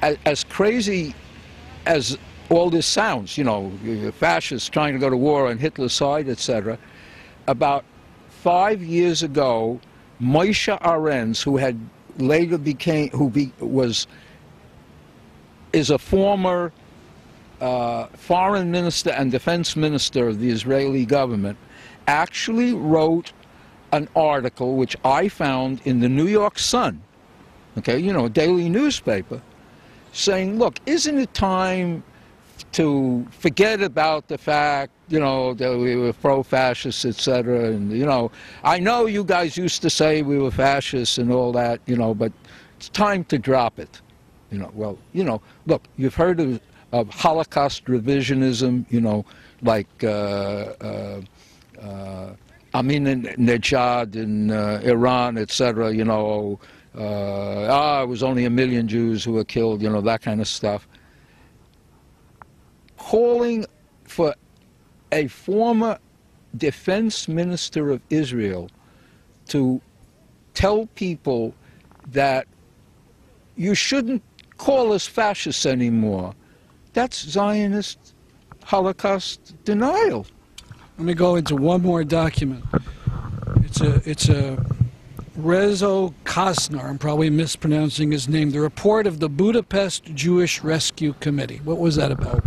as crazy as all this sounds, you know, fascists trying to go to war on Hitler's side, etc., about 5 years ago, Moshe Arens, who had later became, is a former foreign minister and defense minister of the Israeli government, actually wrote an article which I found in the New York Sun, okay, you know, a daily newspaper, saying, look, isn't it time to forget about the fact, you know, that we were pro-fascists, etc., and, you know, I know you guys used to say we were fascists and all that, you know, but it's time to drop it. You know, well, you know, look, you've heard of Holocaust revisionism, you know, like Ahmadinejad in Iran, etc., you know, it was only 1 million Jews who were killed, you know, that kind of stuff. Calling for a former defense minister of Israel to tell people that you shouldn't call us fascists anymore, that's Zionist Holocaust denial. Let me go into one more document. It's a Rezo Kosnar, I'm probably mispronouncing his name, the report of the Budapest Jewish Rescue Committee. What was that about?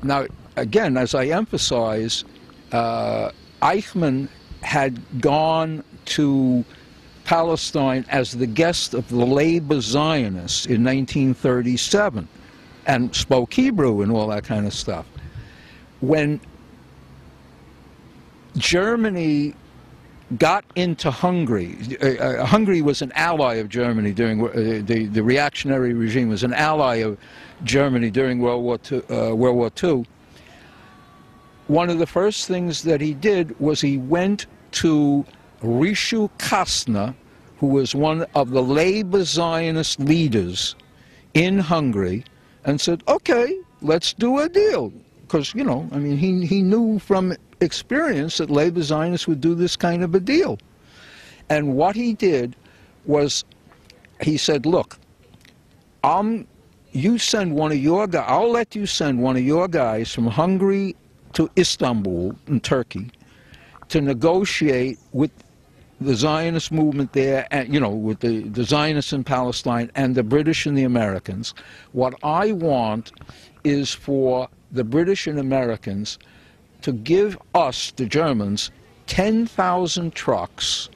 Now, again, as I emphasize, Eichmann had gone to Palestine as the guest of the Labour Zionists in 1937 and spoke Hebrew and all that kind of stuff. When Germany got into Hungary, Hungary was an ally of Germany during the reactionary regime was an ally of Germany during World War II. One of the first things that he did was he went to Rishu Kastner, who was one of the Labour Zionist leaders in Hungary, and said, okay, let's do a deal. Because, you know, I mean, he knew from experience that Labour Zionists would do this kind of a deal. And what he did was, he said, look, you send one of your guys, I'll let you send one of your guys from Hungary to Istanbul in Turkey to negotiate with the Zionist movement there, and, you know, with the Zionists in Palestine and the British and the Americans. What I want is for the British and Americans to give us, the Germans, 10,000 trucks,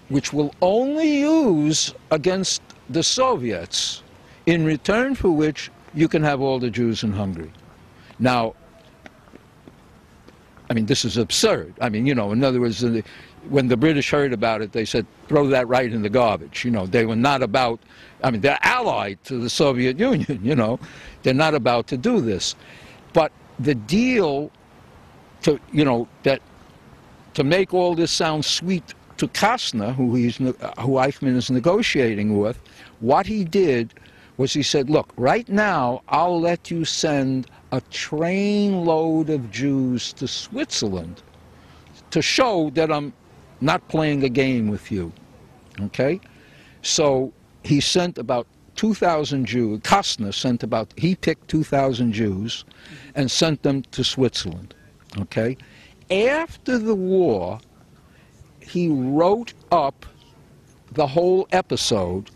which we'll only use against the Soviets, in return for which you can have all the Jews in Hungary. Now, I mean, this is absurd. I mean, you know, in other words, when the British heard about it, they said, throw that right in the garbage. You know, they were not about, I mean, they're allied to the Soviet Union, you know. They're not about to do this. But the deal to, you know, that to make all this sound sweet to Kastner, who Eichmann is negotiating with, what he did was he said, look, right now I'll let you send a trainload of Jews to Switzerland to show that I'm not playing a game with you, okay? So he sent about 2,000 Jews, Kastner sent about, he picked 2,000 Jews and sent them to Switzerland, okay? After the war, he wrote up the whole episode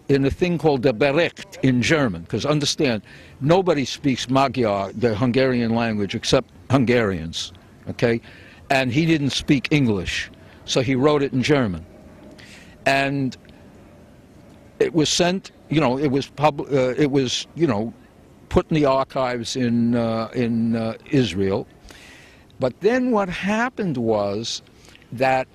in a thing called the Bericht in German, because understand, nobody speaks Magyar, the Hungarian language, except Hungarians, okay? And he didn't speak English, so he wrote it in German. And it was sent, you know, it was, you know, put in the archives in Israel. But then what happened was that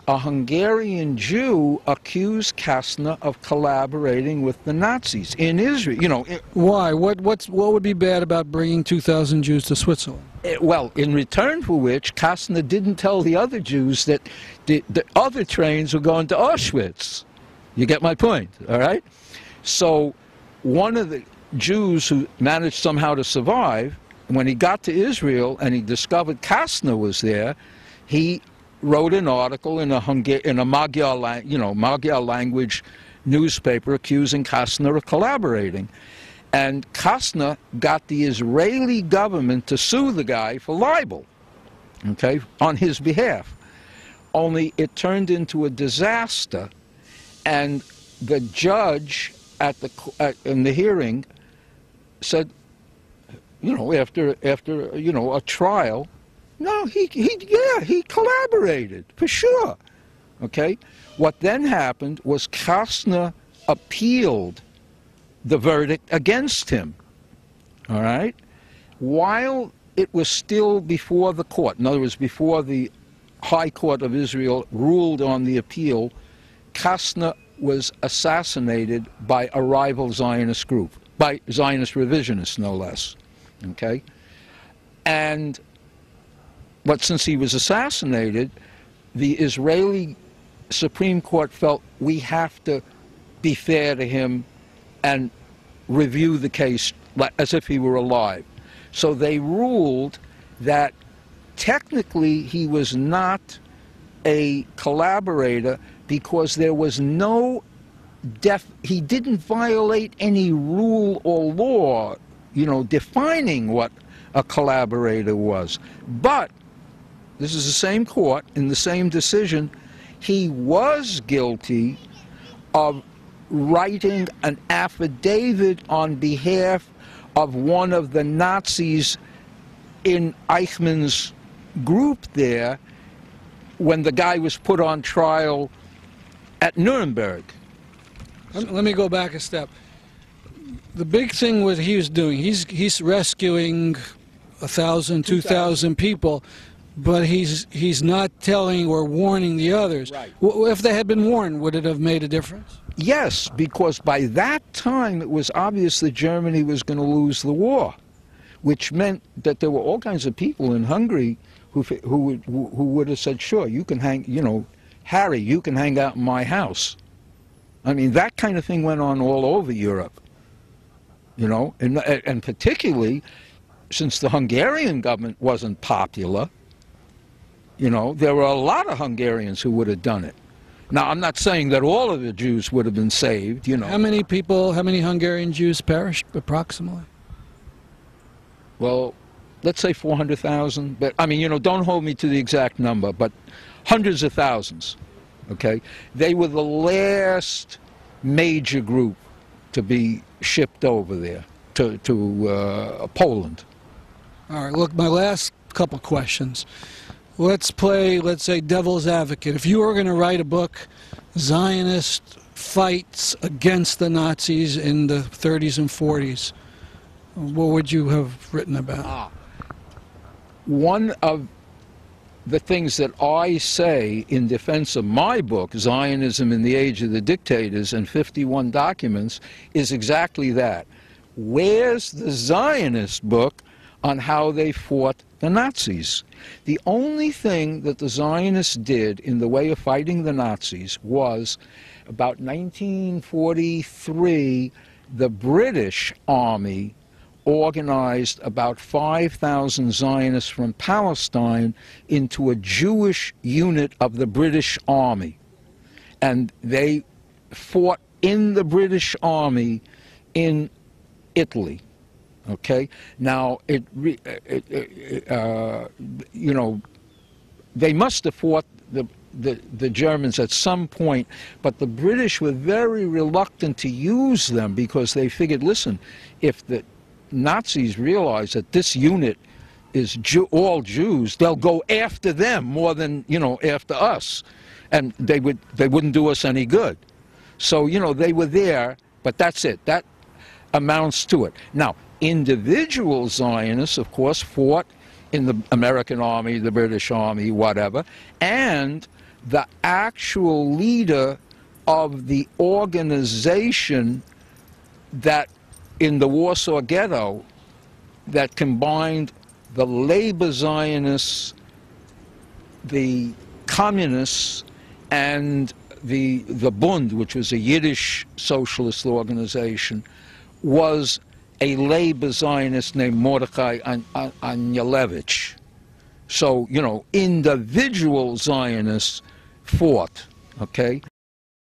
a Hungarian Jew accused Kastner of collaborating with the Nazis in Israel. You know, why? What would be bad about bringing 2,000 Jews to Switzerland? Well, in return for which, Kastner didn't tell the other Jews that the other trains were going to Auschwitz. You get my point, all right? So one of the Jews who managed somehow to survive, when he got to Israel and he discovered Kastner was there, he wrote an article in a Magyar, Magyar language newspaper accusing Kastner of collaborating. And Kastner got the Israeli government to sue the guy for libel, okay, on his behalf. Only it turned into a disaster, and the judge in the hearing said, you know, after you know, a trial, no, he collaborated for sure. Okay, what then happened was Kastner appealed the verdict against him. All right, while it was still before the court, in other words, before the High Court of Israel ruled on the appeal, Kastner was assassinated by a rival Zionist group, by Zionist revisionists, no less. Okay, but since he was assassinated, the Israeli Supreme Court felt we have to be fair to him and review the case as if he were alive. So they ruled that technically he was not a collaborator because there was no he didn't violate any rule or law, you know, defining what a collaborator was. But this is the same court, in the same decision, he was guilty of writing an affidavit on behalf of one of the Nazis in Eichmann's group there when the guy was put on trial at Nuremberg. Let me go back a step. The big thing what he was doing, he's rescuing 1,000, 2,000 people, but he's not telling or warning the others. Right. If they had been warned, would it have made a difference? Yes, because by that time it was obvious that Germany was going to lose the war, which meant that there were all kinds of people in Hungary who would have said, sure, you can hang, you know, Harry, you can hang out in my house. I mean, that kind of thing went on all over Europe, you know, and particularly since the Hungarian government wasn't popular, you know, there were a lot of Hungarians who would have done it. Now, I'm not saying that all of the Jews would have been saved, you know. How many people, how many Hungarian Jews perished, approximately? Well, let's say 400,000, but, I mean, you know, don't hold me to the exact number, but hundreds of thousands, okay? They were the last major group to be shipped over there to Poland. All right, look, my last couple questions. Let's say, devil's advocate. If you were going to write a book, Zionist fights against the Nazis in the 30s and 40s, what would you have written about? One of the things that I say in defense of my book, Zionism in the Age of the Dictators and 51 Documents, is exactly that. Where's the Zionist book on how they fought the Nazis? The only thing that the Zionists did in the way of fighting the Nazis was, about 1943, the British Army organized about 5,000 Zionists from Palestine into a Jewish unit of the British Army. And they fought in the British Army in Italy. Okay, now you know, they must have fought the Germans at some point, but the British were very reluctant to use them because they figured, listen, if the Nazis realize that this unit is all Jews, they'll go after them more than, you know, after us, and they wouldn't do us any good. So, you know, they were there, but that's it. That amounts to it. Now, individual Zionists, of course, fought in the American Army, the British Army, whatever, and the actual leader of the organization that in the Warsaw Ghetto that combined the labor Zionists, the communists, and the Bund, which was a Yiddish socialist organization, was a labor Zionist named Mordechai Anielewicz. So, you know, individual Zionists fought, okay?